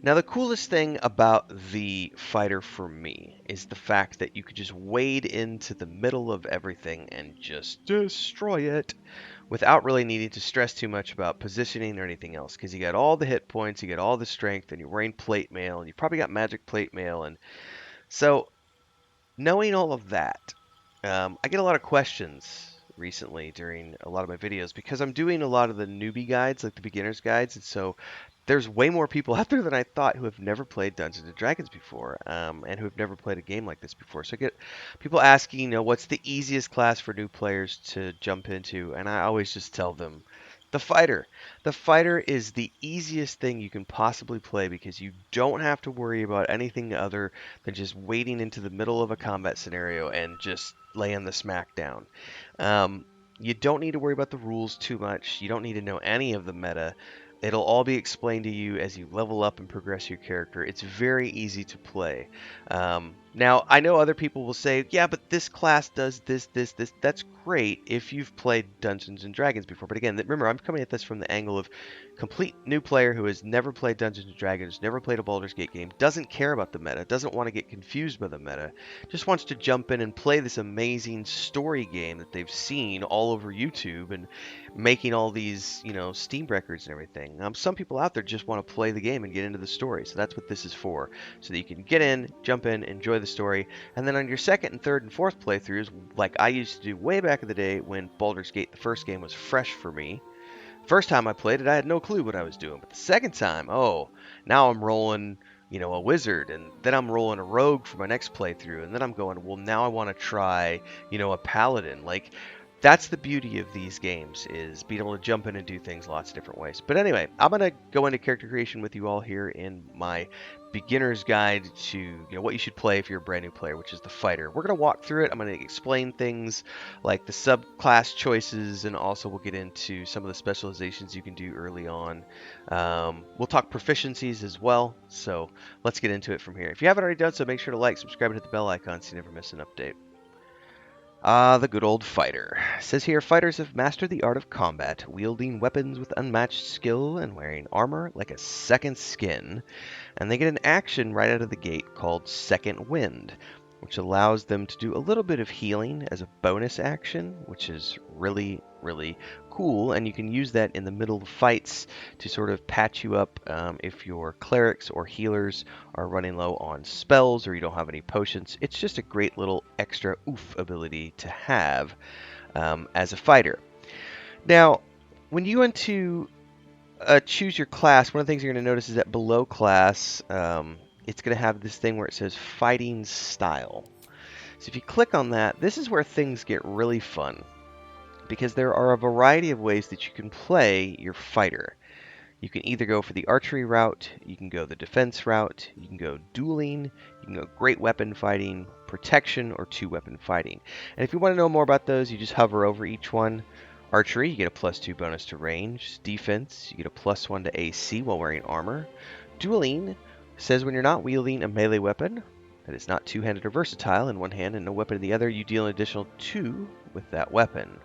Now, the coolest thing about the fighter for me is the fact that you could just wade into the middle of everything and just destroy it without really needing to stress too much about positioning or anything else. Because you got all the hit points, you got all the strength, and you're wearing plate mail, and you probably got magic plate mail. And so, knowing all of that, I get a lot of questions recently during a lot of my videos because I'm doing a lot of the newbie guides, like the beginner's guides, and so there's way more people out there than I thought who have never played Dungeons and Dragons before, and who have never played a game like this before. So I get people asking, what's the easiest class for new players to jump into, and I always just tell them, the fighter. The fighter is the easiest thing you can possibly play because you don't have to worry about anything other than just wading into the middle of a combat scenario and just laying the smack down. Um, you don't need to worry about the rules too much. You don't need to know any of the meta. It'll all be explained to you as you level up and progress your character. It's very easy to play. Now, I know other people will say, yeah, but this class does this, this, this. That's great if you've played Dungeons and Dragons before. But again, remember, I'm coming at this from the angle of complete new player who has never played Dungeons and Dragons, never played a Baldur's Gate game, doesn't care about the meta, doesn't want to get confused by the meta, just wants to jump in and play this amazing story game that they've seen all over YouTube and making all these, Steam records and everything. Some people out there just want to play the game and get into the story, so that's what this is for, so that you can get in, jump in, enjoy the story, and then on your second and third and fourth playthroughs, like I used to do way back in the day when Baldur's Gate, the first game, was fresh for me. First time I played it, I had no clue what I was doing, but the second time, oh, now I'm rolling, a wizard, and then I'm rolling a rogue for my next playthrough, and then I'm going, well, now I want to try, a paladin. Like, that's the beauty of these games, is being able to jump in and do things lots of different ways. But anyway, I'm going to go into character creation with you all here in my beginner's guide to what you should play if you're a brand new player, which is the fighter. We're going to walk through it. I'm going to explain things like the subclass choices, and also we'll get into some of the specializations you can do early on. We'll talk proficiencies as well, so let's get into it from here. If you haven't already done so, make sure to like, subscribe, and hit the bell icon so you never miss an update. The good old fighter. It says here, fighters have mastered the art of combat, wielding weapons with unmatched skill and wearing armor like a second skin. And they get an action right out of the gate called Second Wind, which allows them to do a little bit of healing as a bonus action, which is really, really cool. And you can use that in the middle of fights to sort of patch you up if your clerics or healers are running low on spells or you don't have any potions. It's just a great little extra oof ability to have as a fighter. Now, when you want to choose your class, one of the things you're going to notice is that below class, it's going to have this thing where it says fighting style. So if you click on that, this is where things get really fun, because there are a variety of ways that you can play your fighter. You can either go for the archery route, you can go the defense route, you can go dueling, you can go great weapon fighting, protection, or two-weapon fighting. And if you want to know more about those, you just hover over each one. Archery, you get a +2 bonus to range. Defense, you get a +1 to AC while wearing armor. Dueling says when you're not wielding a melee weapon that is not two-handed or versatile in one hand and no weapon in the other, you deal an additional 2 with that weapon.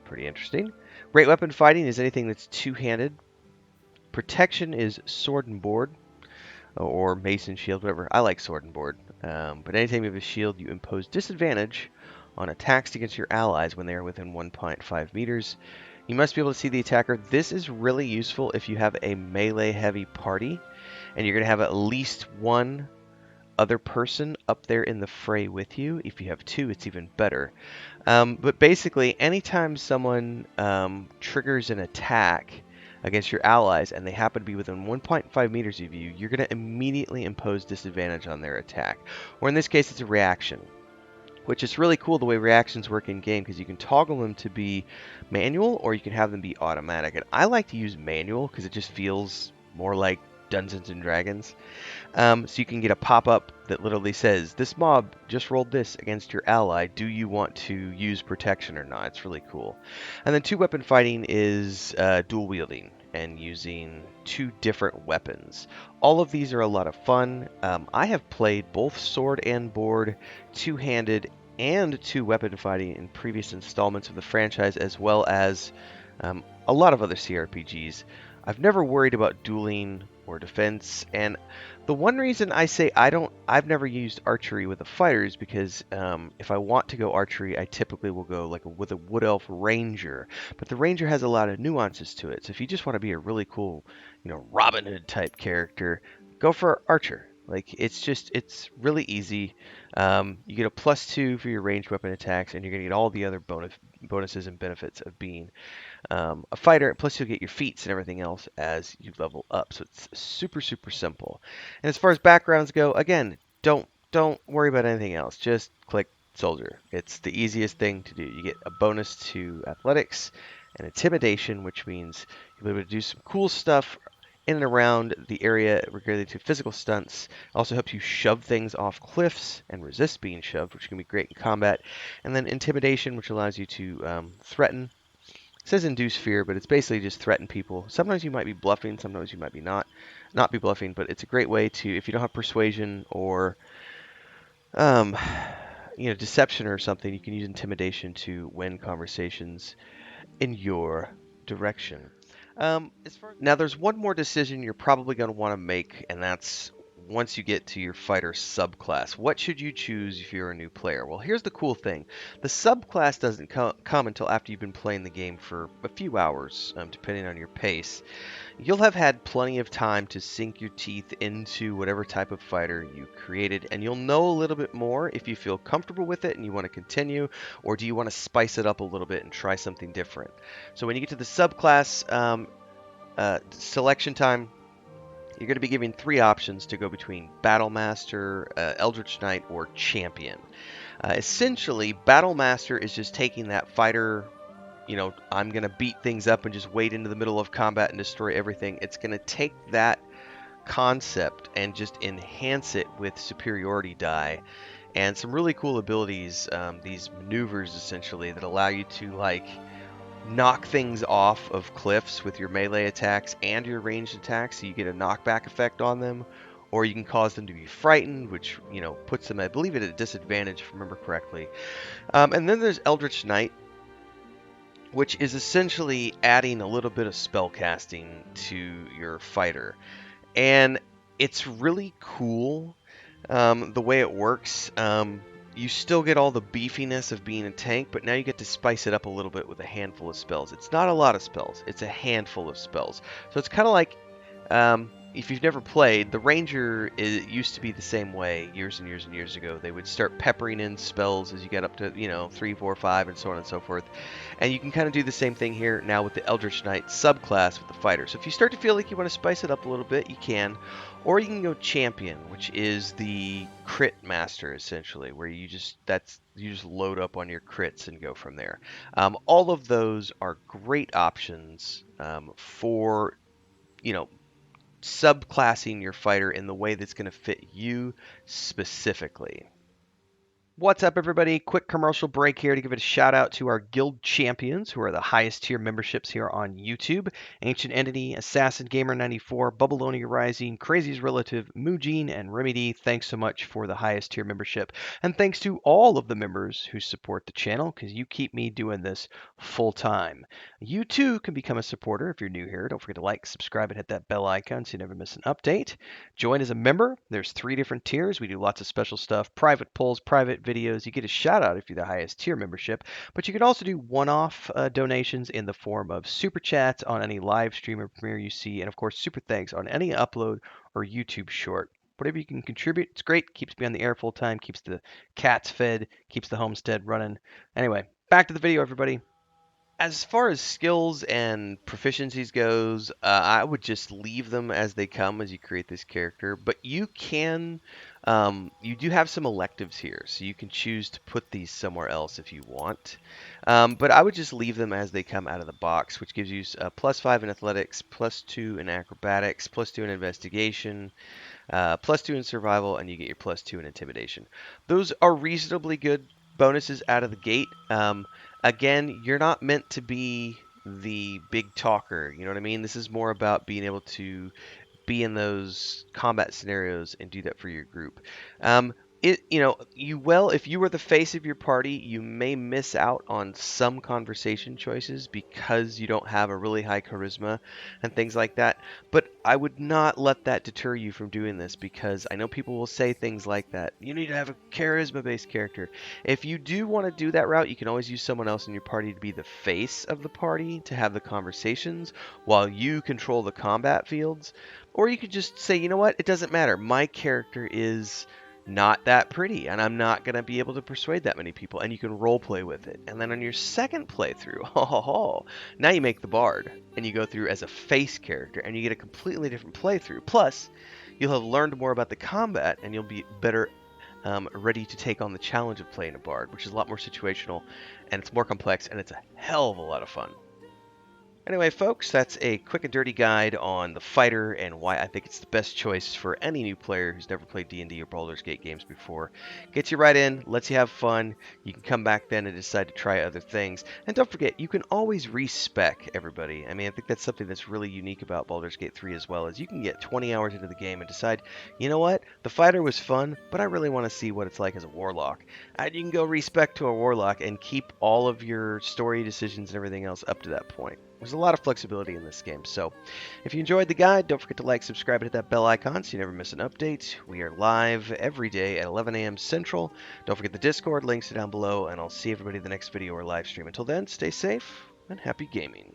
Pretty interesting. Great weapon fighting is anything that's two-handed. Protection is sword and board, or mace and shield, whatever. I like sword and board. But anytime you have a shield, you impose disadvantage on attacks against your allies when they are within 1.5 meters. You must be able to see the attacker. This is really useful if you have a melee-heavy party, and you're going to have at least one other person up there in the fray with you. If you have 2, it's even better. But basically, anytime someone triggers an attack against your allies and they happen to be within 1.5 meters of you, you're going to immediately impose disadvantage on their attack. Or in this case, it's a reaction, which is really cool the way reactions work in game, because you can toggle them to be manual or you can have them be automatic. And I like to use manual because it just feels more like Dungeons and Dragons. So you can get a pop-up that literally says, this mob just rolled this against your ally. Do you want to use protection or not? It's really cool. And then two-weapon fighting is dual wielding and using 2 different weapons. All of these are a lot of fun. I have played both sword and board, two-handed, and two-weapon fighting in previous installments of the franchise, as well as a lot of other CRPGs. I've never worried about dueling or defense. And the one reason I say I've never used archery with a fighter is because if I want to go archery, I typically will go like with a wood elf ranger. But the ranger has a lot of nuances to it. So if you just want to be a really cool, Robin Hood type character, go for archer. Like it's really easy. You get a +2 for your ranged weapon attacks, and you're gonna get all the other bonuses and benefits of being a fighter. Plus, you'll get your feats and everything else as you level up. So it's super, super simple. And as far as backgrounds go, again, don't worry about anything else. Just click soldier. It's the easiest thing to do. You get a bonus to athletics and intimidation, which means you'll be able to do some cool stuff in and around the area related to physical stunts. Also helps you shove things off cliffs and resist being shoved, which can be great in combat. And then intimidation, which allows you to threaten. It says induce fear, but it's basically just threaten people. Sometimes you might be bluffing, sometimes you might be not be bluffing, but it's a great way to, if you don't have persuasion or um, deception or something, you can use intimidation to win conversations in your direction. Now, there's one more decision you're probably going to want to make, and that's once you get to your fighter subclass. What should you choose if you're a new player? Well, here's the cool thing. The subclass doesn't come until after you've been playing the game for a few hours, depending on your pace. You'll have had plenty of time to sink your teeth into whatever type of fighter you created, and you'll know a little bit more if you feel comfortable with it and you want to continue, or do you want to spice it up a little bit and try something different. So when you get to the subclass selection time, you're going to be given 3 options to go between Battle Master, Eldritch Knight, or Champion. Essentially, Battle Master is just taking that fighter, I'm going to beat things up and just wade into the middle of combat and destroy everything. It's going to take that concept and just enhance it with superiority die and some really cool abilities, these maneuvers essentially that allow you to knock things off of cliffs with your melee attacks and your ranged attacks, so you get a knockback effect on them, or you can cause them to be frightened, which puts them, I believe, at a disadvantage, if I remember correctly. And then there's Eldritch Knight, which is essentially adding a little bit of spell casting to your fighter, and it's really cool the way it works. You still get all the beefiness of being a tank, but now you get to spice it up a little bit with a handful of spells. It's not a lot of spells, it's a handful of spells. So it's kind of like, if you've never played, the Ranger used to be the same way years and years and years ago. They would start peppering in spells as you get up to, 3, 4, 5, and so on and so forth. And you can kind of do the same thing here now with the Eldritch Knight subclass with the fighter. So if you start to feel like you want to spice it up a little bit, you can. Or you can go Champion, which is the crit master essentially, where you just load up on your crits and go from there. All of those are great options for subclassing your fighter in the way that's going to fit you specifically. What's up, everybody? Quick commercial break here to give it a shout out to our guild champions, who are the highest tier memberships here on YouTube: Ancient Entity, Assassin Gamer 94, Bubbleonia Rising, Crazy's Relative, Mujin, and Remedy. Thanks so much for the highest tier membership. And thanks to all of the members who support the channel, because you keep me doing this full time. You too can become a supporter if you're new here. Don't forget to like, subscribe, and hit that bell icon so you never miss an update. Join as a member. There's 3 different tiers. We do lots of special stuff, private polls, private videos. You get a shout out if you're the highest tier membership, but you can also do one-off donations in the form of super chats on any live stream or premiere you see, and of course super thanks on any upload or YouTube short. Whatever you can contribute, it's great. Keeps me on the air full time, keeps the cats fed, keeps the homestead running. Anyway, back to the video, everybody. As far as skills and proficiencies goes, I would just leave them as they come as you create this character. But you do have some electives here, so you can choose to put these somewhere else if you want. But I would just leave them as they come out of the box, which gives you +5 in athletics, +2 in acrobatics, +2 in investigation, +2 in survival, and you get your +2 in intimidation. Those are reasonably good bonuses out of the gate. Again, you're not meant to be the big talker, you know what I mean? This is more about being able to be in those combat scenarios and do that for your group. If you were the face of your party, you may miss out on some conversation choices because you don't have a really high charisma and things like that. But I would not let that deter you from doing this, because I know people will say things like that. You need to have a charisma-based character. If you do want to do that route, you can always use someone else in your party to be the face of the party to have the conversations while you control the combat fields. Or you could just say, you know what, it doesn't matter. My character is not that pretty, and I'm not going to be able to persuade that many people, and you can role play with it. And then on your second playthrough, now you make the bard, and you go through as a face character, and you get a completely different playthrough. Plus, you'll have learned more about the combat, and you'll be better ready to take on the challenge of playing a bard, which is a lot more situational, and it's more complex, and it's a hell of a lot of fun. Anyway, folks, that's a quick and dirty guide on the fighter and why I think it's the best choice for any new player who's never played D&D or Baldur's Gate games before. Gets you right in, lets you have fun. You can come back then and decide to try other things. And don't forget, you can always respec everybody. I mean, I think that's something that's really unique about Baldur's Gate 3 as well, is you can get 20 hours into the game and decide, you know what, the fighter was fun, but I really want to see what it's like as a warlock. And you can go respec to a warlock and keep all of your story decisions and everything else up to that point. There's a lot of flexibility in this game. So if you enjoyed the guide, don't forget to like, subscribe, and hit that bell icon so you never miss an update. We are live every day at 11 a.m. Central. Don't forget the Discord, links are down below, and I'll see everybody in the next video or live stream. Until then, stay safe and happy gaming.